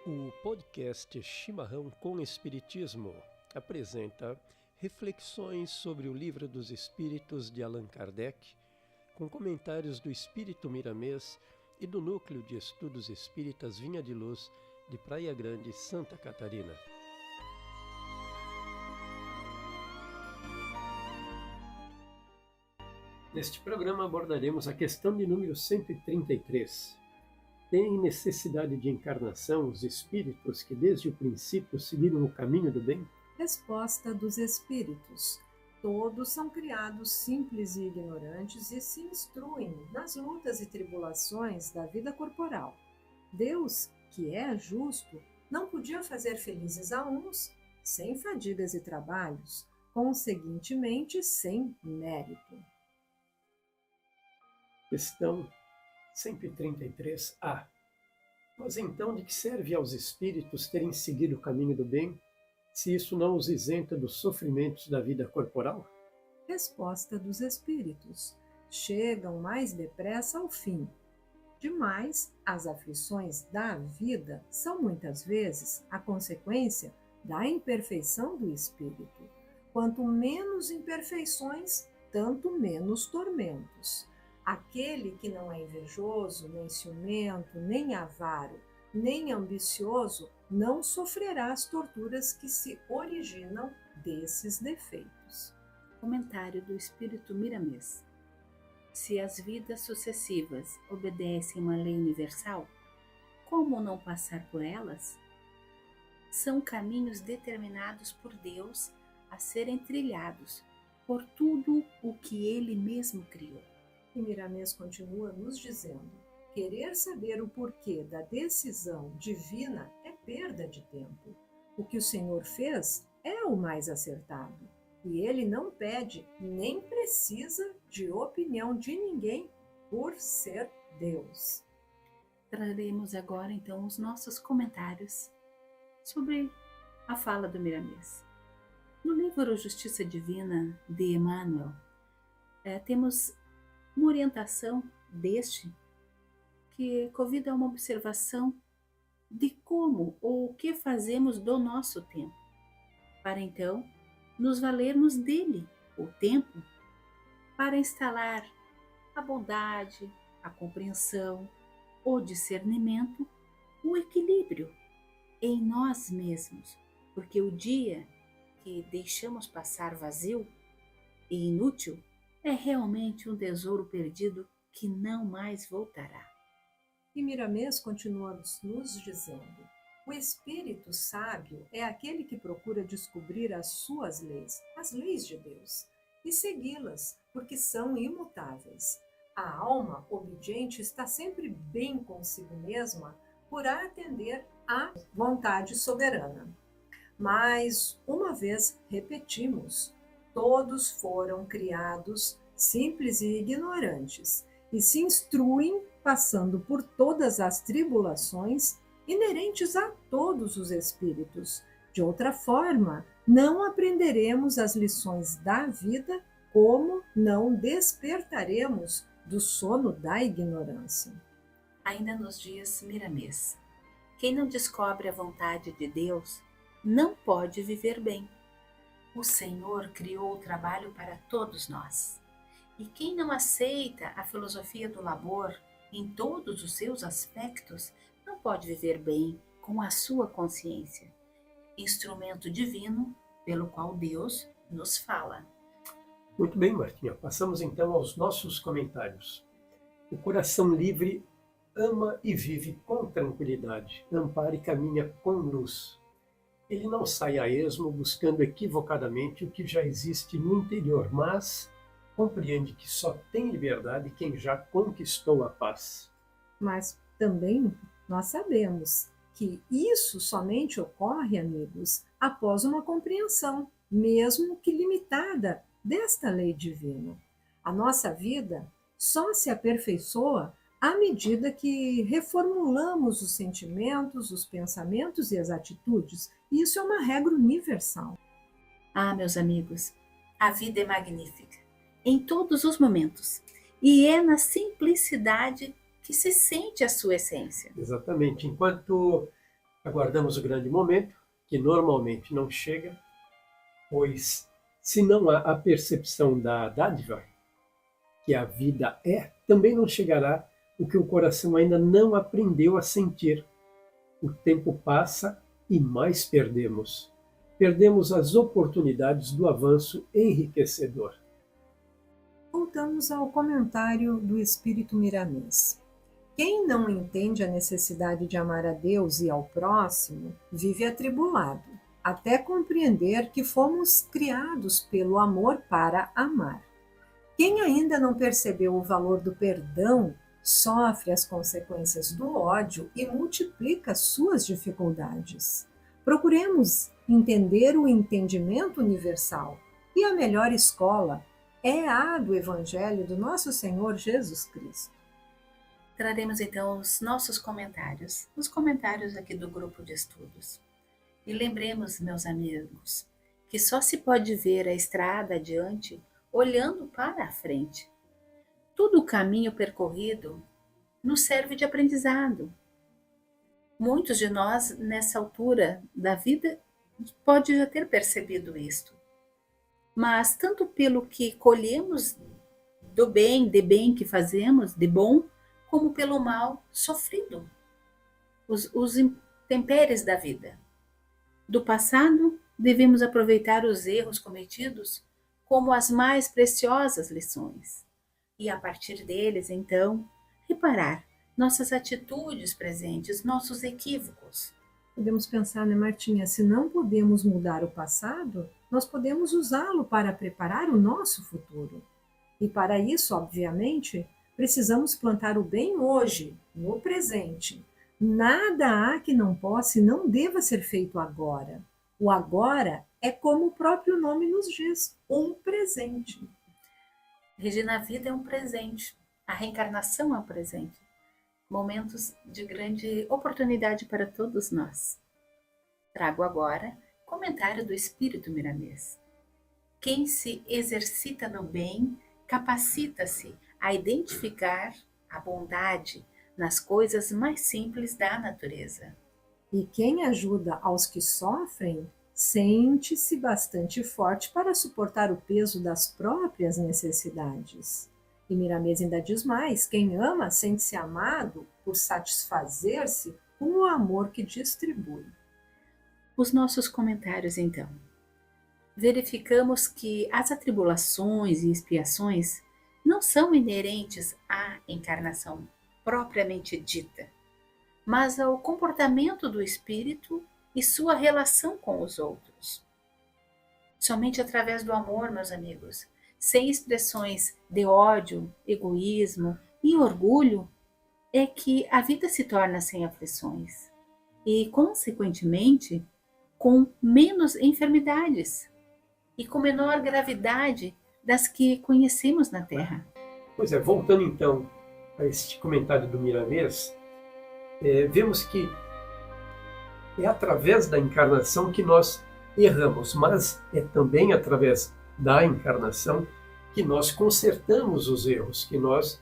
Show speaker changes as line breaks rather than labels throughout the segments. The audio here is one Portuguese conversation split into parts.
O podcast Chimarrão com Espiritismo apresenta reflexões sobre o Livro dos Espíritos de Allan Kardec, com comentários do Espírito Miramês e do Núcleo de Estudos Espíritas Vinha de Luz, de Praia Grande, Santa Catarina. Neste programa abordaremos a questão de número 133. Têm necessidade de encarnação os espíritos que desde o princípio seguiram o caminho do bem?
Resposta dos espíritos. Todos são criados simples e ignorantes e se instruem nas lutas e tribulações da vida corporal. Deus, que é justo, não podia fazer felizes a uns sem fadigas e trabalhos, conseguintemente sem mérito.
Questão 133a. Mas então de que serve aos espíritos terem seguido o caminho do bem, se isso não os isenta dos sofrimentos da vida corporal?
Resposta dos espíritos. Chegam mais depressa ao fim. Demais, as aflições da vida são muitas vezes a consequência da imperfeição do espírito. Quanto menos imperfeições, tanto menos tormentos. Aquele que não é invejoso, nem ciumento, nem avaro, nem ambicioso, não sofrerá as torturas que se originam desses defeitos.
Comentário do Espírito Miramês. Se as vidas sucessivas obedecem uma lei universal, como não passar por elas? São caminhos determinados por Deus a serem trilhados por tudo o que Ele mesmo criou.
E Miramês continua nos dizendo: querer saber o porquê da decisão divina é perda de tempo. O que o Senhor fez é o mais acertado, e Ele não pede nem precisa de opinião de ninguém por ser Deus.
Traremos agora então os nossos comentários sobre a fala do Miramês. No livro Justiça Divina de Emmanuel, temos uma orientação deste que convida a uma observação de como ou o que fazemos do nosso tempo, para então nos valermos dele, o tempo, para instalar a bondade, a compreensão, o discernimento, o equilíbrio em nós mesmos, porque o dia que deixamos passar vazio e inútil é realmente um tesouro perdido que não mais voltará.
E Miramês continua nos dizendo: o espírito sábio é aquele que procura descobrir as suas leis, as leis de Deus, e segui-las, porque são imutáveis. A alma obediente está sempre bem consigo mesma por atender à vontade soberana. Mas, uma vez repetimos, todos foram criados simples e ignorantes e se instruem passando por todas as tribulações inerentes a todos os espíritos. De outra forma, não aprenderemos as lições da vida, como não despertaremos do sono da ignorância.
Ainda nos diz Miramês: quem não descobre a vontade de Deus não pode viver bem. O Senhor criou o trabalho para todos nós. E quem não aceita a filosofia do labor em todos os seus aspectos não pode viver bem com a sua consciência, instrumento divino pelo qual Deus nos fala.
Muito bem, Martinha. Passamos então aos nossos comentários. O coração livre ama e vive com tranquilidade, ampara e caminha com luz. Ele não sai a esmo buscando equivocadamente o que já existe no interior, mas compreende que só tem liberdade quem já conquistou a paz.
Mas também nós sabemos que isso somente ocorre, amigos, após uma compreensão, mesmo que limitada, desta lei divina. A nossa vida só se aperfeiçoa à medida que reformulamos os sentimentos, os pensamentos e as atitudes. Isso é uma regra universal.
Ah, meus amigos, a vida é magnífica em todos os momentos e é na simplicidade que se sente a sua essência.
Exatamente. Enquanto Aguardamos o grande momento, que normalmente não chega, pois se não há a percepção da dádiva, que a vida é, também não chegará o que o coração ainda não aprendeu a sentir. O tempo passa e mais perdemos. Perdemos as oportunidades do avanço enriquecedor.
Voltamos ao comentário do Espírito Miramês. Quem não entende a necessidade de amar a Deus e ao próximo, vive atribulado, até compreender que fomos criados pelo amor para amar. Quem ainda não percebeu o valor do perdão, sofre as consequências do ódio e multiplica suas dificuldades. Procuremos entender o entendimento universal, e a melhor escola é a do Evangelho do nosso Senhor Jesus Cristo.
Traremos então os nossos comentários, os comentários aqui do grupo de estudos. E lembremos, meus amigos, que só se pode ver a estrada adiante olhando para a frente. Todo o caminho percorrido nos serve de aprendizado. Muitos de nós, nessa altura da vida, pode já ter percebido isto. Mas tanto pelo que colhemos do bem, de bem que fazemos, de bom, como pelo mal sofrido, os intempéries da vida. Do passado, devemos aproveitar os erros cometidos como as mais preciosas lições, e a partir deles, então, reparar nossas atitudes presentes, nossos equívocos.
Podemos pensar, né, Martinha, se não podemos mudar o passado, nós podemos usá-lo para preparar o nosso futuro. E para isso, obviamente, precisamos plantar o bem hoje, no presente. Nada há que não possa e não deva ser feito agora. O agora é como o próprio nome nos diz, um presente.
Regina, a vida é um presente, a reencarnação é um presente. Momentos de grande oportunidade para todos nós. Trago agora comentário do Espírito Miramês. Quem se exercita no bem, capacita-se a identificar a bondade nas coisas mais simples da natureza.
E quem ajuda aos que sofrem, sente-se bastante forte para suportar o peso das próprias necessidades. E Miramês ainda diz mais: quem ama sente-se amado por satisfazer-se com o amor que distribui.
Os nossos comentários, então. Verificamos que as atribulações e expiações não são inerentes à encarnação propriamente dita, mas ao comportamento do espírito e sua relação com os outros. Somente através do amor, meus amigos, sem expressões de ódio, egoísmo e orgulho, é que a vida se torna sem aflições e, consequentemente, com menos enfermidades e com menor gravidade das que conhecemos na Terra.
Pois é, voltando então a este comentário do Miramês, vemos que é através da encarnação que nós erramos, mas é também através da encarnação que nós consertamos os erros, que nós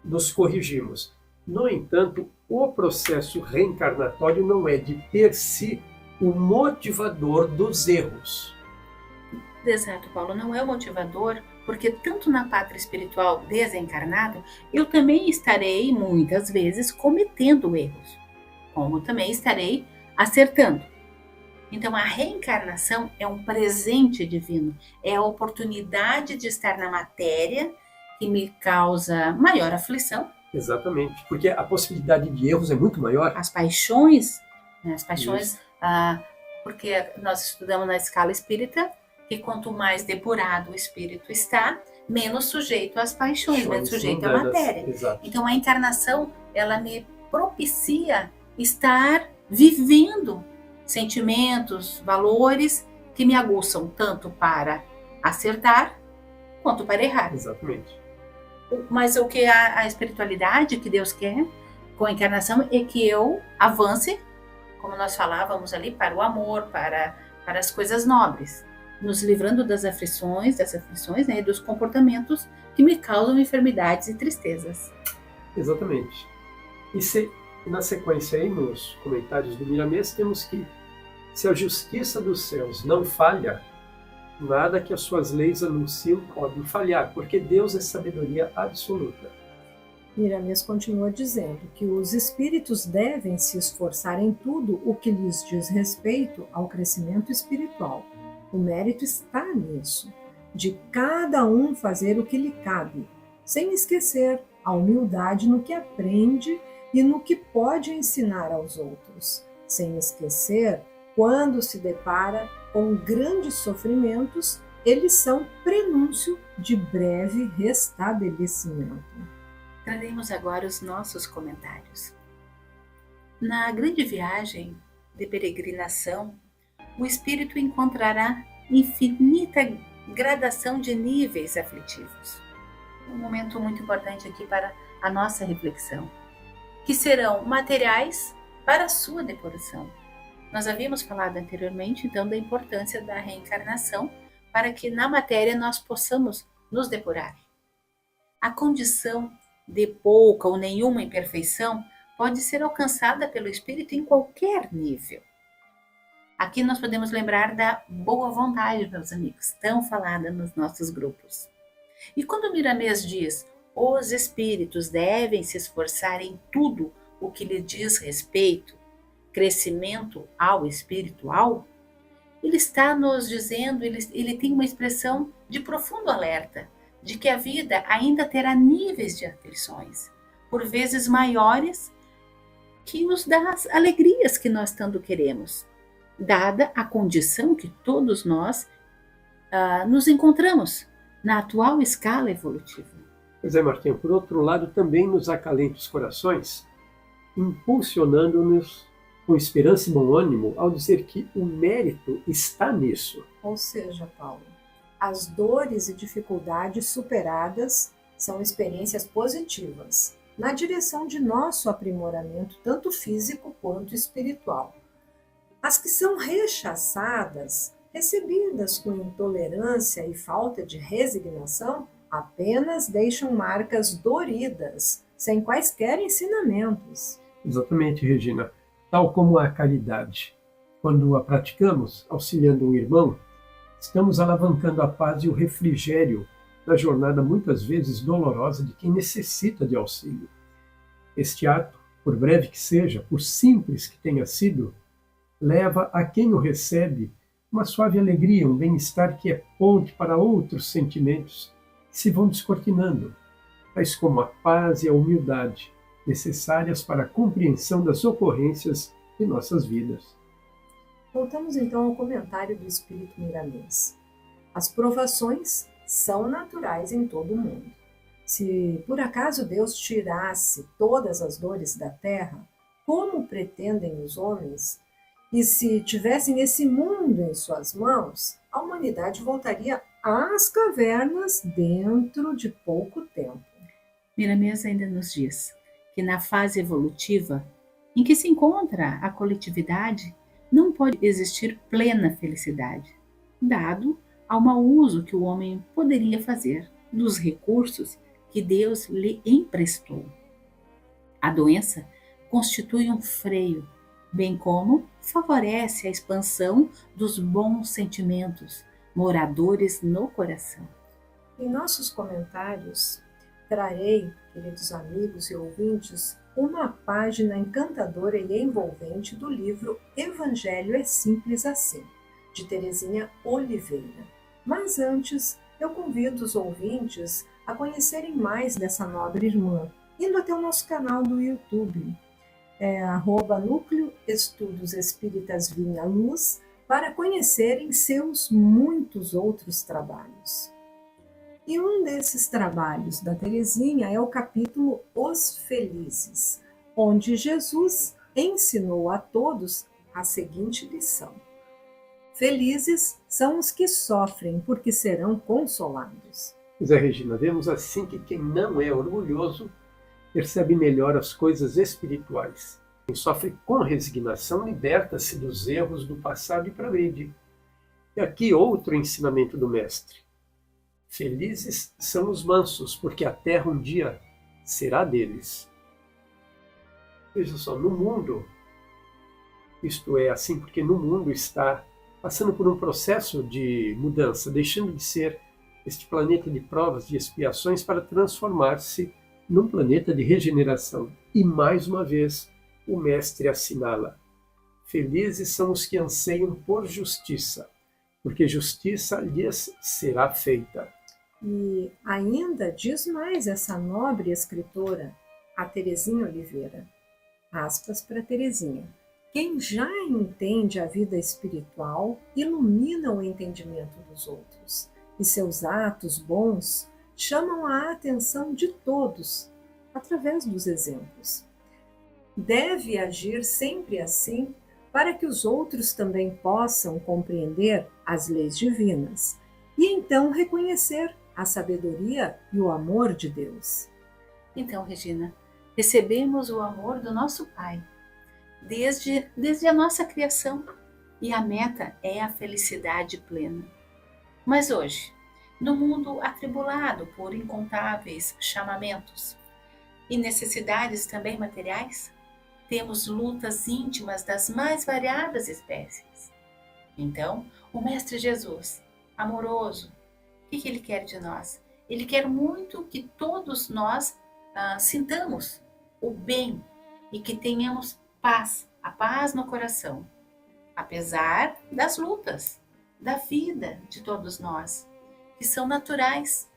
nos corrigimos. No entanto, o processo reencarnatório não é de per si o motivador dos erros.
Exato, Paulo, não é o motivador, porque tanto na pátria espiritual desencarnado, eu também estarei muitas vezes cometendo erros, como também estarei acertando. Então a reencarnação é um presente divino, é a oportunidade de estar na matéria que me causa maior aflição.
Exatamente, porque a possibilidade de erros é muito maior.
As paixões, porque nós estudamos na escala espírita que quanto mais depurado o espírito está, menos sujeito às paixões, menos sujeito à matéria.
Exato.
Então a encarnação, ela me propicia estar vivendo sentimentos, valores que me aguçam tanto para acertar quanto para errar.
Exatamente.
Mas o que a espiritualidade que Deus quer com a encarnação é que eu avance, como nós falávamos ali, para o amor, para as coisas nobres, nos livrando das aflições, né, dos comportamentos que me causam enfermidades e tristezas.
Exatamente. E se E na sequência aí, nos comentários do Miramês, temos que se a justiça dos céus não falha, nada que as suas leis anunciam pode falhar, porque Deus é sabedoria absoluta.
Miramês continua dizendo que os espíritos devem se esforçar em tudo o que lhes diz respeito ao crescimento espiritual. O mérito está nisso, de cada um fazer o que lhe cabe, sem esquecer a humildade no que aprende e no que pode ensinar aos outros, sem esquecer quando se depara com grandes sofrimentos, eles são prenúncio de breve restabelecimento.
Traremos agora os nossos comentários. Na grande viagem de peregrinação, o espírito encontrará infinita gradação de níveis aflitivos. Um momento muito importante aqui para a nossa reflexão, que serão materiais para a sua depuração. Nós havíamos falado anteriormente, então, da importância da reencarnação para que na matéria nós possamos nos depurar. A condição de pouca ou nenhuma imperfeição pode ser alcançada pelo espírito em qualquer nível. Aqui nós podemos lembrar da boa vontade, meus amigos, tão falada nos nossos grupos. E quando Miramês diz, os espíritos devem se esforçar em tudo o que lhe diz respeito, crescimento ao espiritual, ele está nos dizendo, ele tem uma expressão de profundo alerta, de que a vida ainda terá níveis de aflições, por vezes maiores, que nos dá as alegrias que nós tanto queremos, dada a condição que todos nós nos encontramos na atual escala evolutiva.
Pois é, Martinha, por outro lado, também nos acalenta os corações, impulsionando-nos com esperança e bom ânimo ao dizer que o mérito está nisso.
Ou seja, Paulo, as dores e dificuldades superadas são experiências positivas na direção de nosso aprimoramento, tanto físico quanto espiritual. As que são rechaçadas, recebidas com intolerância e falta de resignação, apenas deixam marcas doridas, sem quaisquer ensinamentos.
Exatamente, Regina. Tal como a caridade. Quando a praticamos, auxiliando um irmão, estamos alavancando a paz e o refrigério na jornada muitas vezes dolorosa de quem necessita de auxílio. Este ato, por breve que seja, por simples que tenha sido, leva a quem o recebe uma suave alegria, um bem-estar que é ponte para outros sentimentos que se vão descortinando, tais como a paz e a humildade, necessárias para a compreensão das ocorrências de nossas vidas.
Voltamos então ao comentário do Espírito Miramês. As provações são naturais em todo o mundo. Se por acaso Deus tirasse todas as dores da terra, como pretendem os homens, e se tivessem esse mundo em suas mãos, a humanidade voltaria às cavernas dentro de pouco tempo.
Miramês ainda nos diz que na fase evolutiva em que se encontra a coletividade, não pode existir plena felicidade, dado ao mau uso que o homem poderia fazer dos recursos que Deus lhe emprestou. A doença constitui um freio, bem como favorece a expansão dos bons sentimentos moradores no coração.
Em nossos comentários, trarei, queridos amigos e ouvintes, uma página encantadora e envolvente do livro Evangelho é Simples Assim, de Terezinha Oliveira. Mas antes, eu convido os ouvintes a conhecerem mais dessa nobre irmã, indo até o nosso canal do YouTube, @Núcleo Estudos Espíritas Vinha Luz, para conhecerem seus muitos outros trabalhos. E um desses trabalhos da Terezinha é o capítulo Os Felizes, onde Jesus ensinou a todos a seguinte lição: felizes são os que sofrem, porque serão consolados.
Pois é, Regina, vemos assim que quem não é orgulhoso percebe melhor as coisas espirituais. Quem sofre com resignação liberta-se dos erros do passado e progride. E aqui outro ensinamento do Mestre. Felizes são os mansos, porque a terra um dia será deles. Veja só, no mundo, isto é assim porque no mundo está passando por um processo de mudança, deixando de ser este planeta de provas, de expiações, para transformar-se num planeta de regeneração. E mais uma vez, o Mestre assinala: felizes são os que anseiam por justiça, porque justiça lhes será feita.
E ainda diz mais essa nobre escritora, a Terezinha Oliveira. Aspas para Terezinha. Quem já entende a vida espiritual ilumina o entendimento dos outros, e seus atos bons chamam a atenção de todos, através dos exemplos. Deve agir sempre assim, para que os outros também possam compreender as leis divinas, e então reconhecer a sabedoria e o amor de Deus.
Então, Regina, recebemos o amor do nosso Pai, desde a nossa criação, e a meta é a felicidade plena. Mas hoje, no mundo atribulado por incontáveis chamamentos e necessidades também materiais, temos lutas íntimas das mais variadas espécies. Então, o Mestre Jesus, amoroso, o que Ele quer de nós? Ele quer muito que todos nós sintamos o bem e que tenhamos paz, a paz no coração, apesar das lutas da vida de todos nós, que são naturais.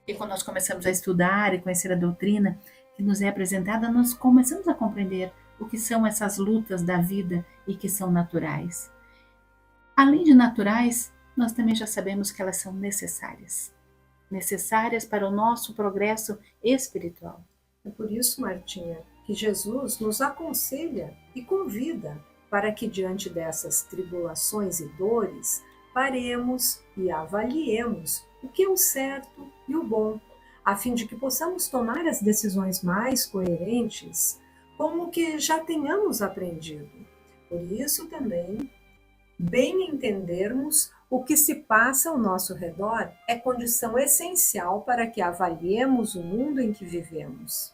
E quando nós começamos a estudar e conhecer a doutrina que nos é apresentada, nós começamos a compreender o que são essas lutas da vida e que são naturais. Além de naturais, nós também já sabemos que elas são necessárias para o nosso progresso espiritual.
É por isso, Martinha, que Jesus nos aconselha e convida para que diante dessas tribulações e dores, paremos e avaliemos o que é o certo e o bom, a fim de que possamos tomar as decisões mais coerentes com o que já tenhamos aprendido. Por isso também, bem entendermos o que se passa ao nosso redor é condição essencial para que avaliemos o mundo em que vivemos,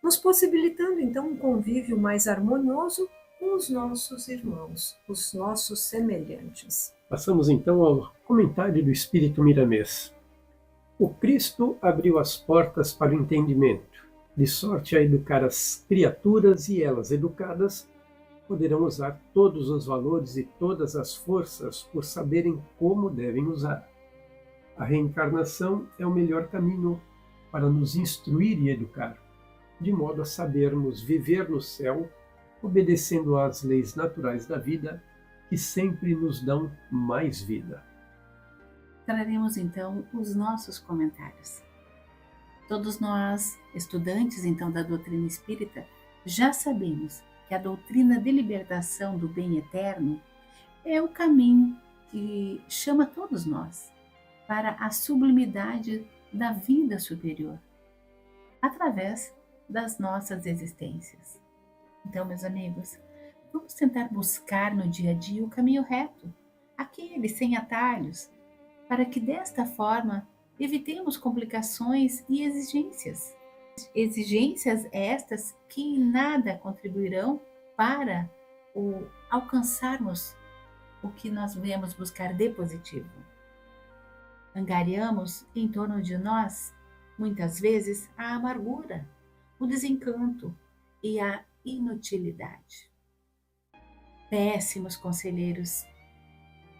nos possibilitando então um convívio mais harmonioso com os nossos irmãos, os nossos semelhantes.
Passamos então ao comentário do Espírito Miramês. O Cristo abriu as portas para o entendimento, de sorte a educar as criaturas, e elas, educadas, poderão usar todos os valores e todas as forças por saberem como devem usar. A reencarnação é o melhor caminho para nos instruir e educar, de modo a sabermos viver no céu, obedecendo às leis naturais da vida, que sempre nos dão mais vida.
Traremos então os nossos comentários. Todos nós, estudantes então da doutrina espírita, já sabemos que a doutrina de libertação do bem eterno é o caminho que chama todos nós para a sublimidade da vida superior, através das nossas existências. Então, meus amigos, vamos tentar buscar no dia a dia o caminho reto, aquele sem atalhos, para que desta forma evitemos complicações e exigências. Exigências estas que em nada contribuirão para alcançarmos o que nós viemos buscar de positivo. Angariamos em torno de nós, muitas vezes, a amargura, o desencanto e a inutilidade. Péssimos conselheiros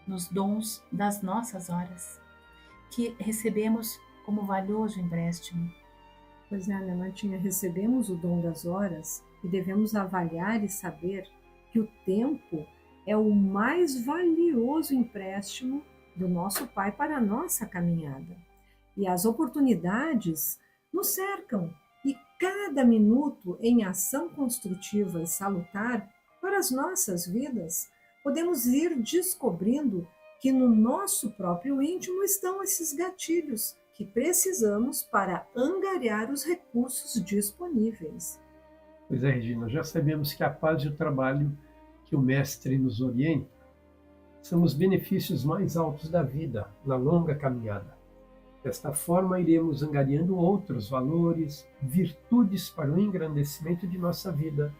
nos dons das nossas horas, que recebemos como valioso empréstimo.
Pois é, né, Martinha? Recebemos o dom das horas e devemos avaliar e saber que o tempo é o mais valioso empréstimo do nosso Pai para a nossa caminhada. E as oportunidades nos cercam, e cada minuto em ação construtiva e salutar para as nossas vidas, podemos ir descobrindo que no nosso próprio íntimo estão esses gatilhos que precisamos para angariar os recursos disponíveis.
Pois é, Regina, já sabemos que a paz e o trabalho que o Mestre nos orienta são os benefícios mais altos da vida na longa caminhada. Desta forma, iremos angariando outros valores, virtudes para o engrandecimento de nossa vida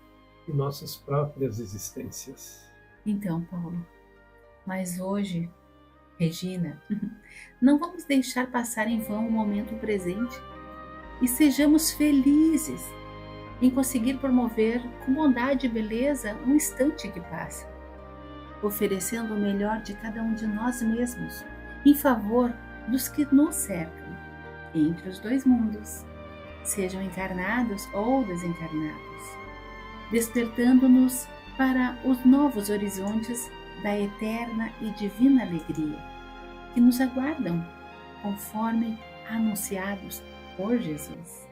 e nossas próprias existências.
Então, Paulo, mas hoje, Regina, não vamos deixar passar em vão o momento presente e sejamos felizes em conseguir promover com bondade e beleza um instante que passa, oferecendo o melhor de cada um de nós mesmos em favor dos que nos cercam, entre os dois mundos, sejam encarnados ou desencarnados, despertando-nos para os novos horizontes da eterna e divina alegria que nos aguardam, conforme anunciados por Jesus.